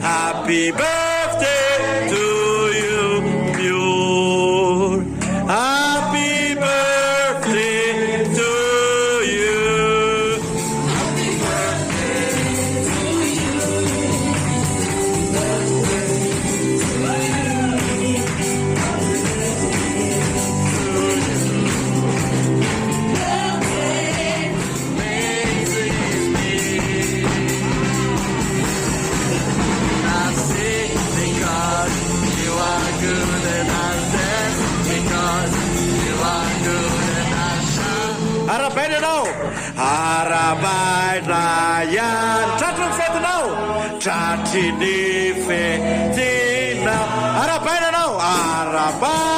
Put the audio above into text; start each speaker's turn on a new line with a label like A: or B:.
A: Happy birthday to you, pure. Happy birthday to you. I say because you are good and I dance because you are good and I shine. Harapay na daw. Harapay na yan. Tatlong fete daw. Tatini fete na. Harapay na daw. Harapay.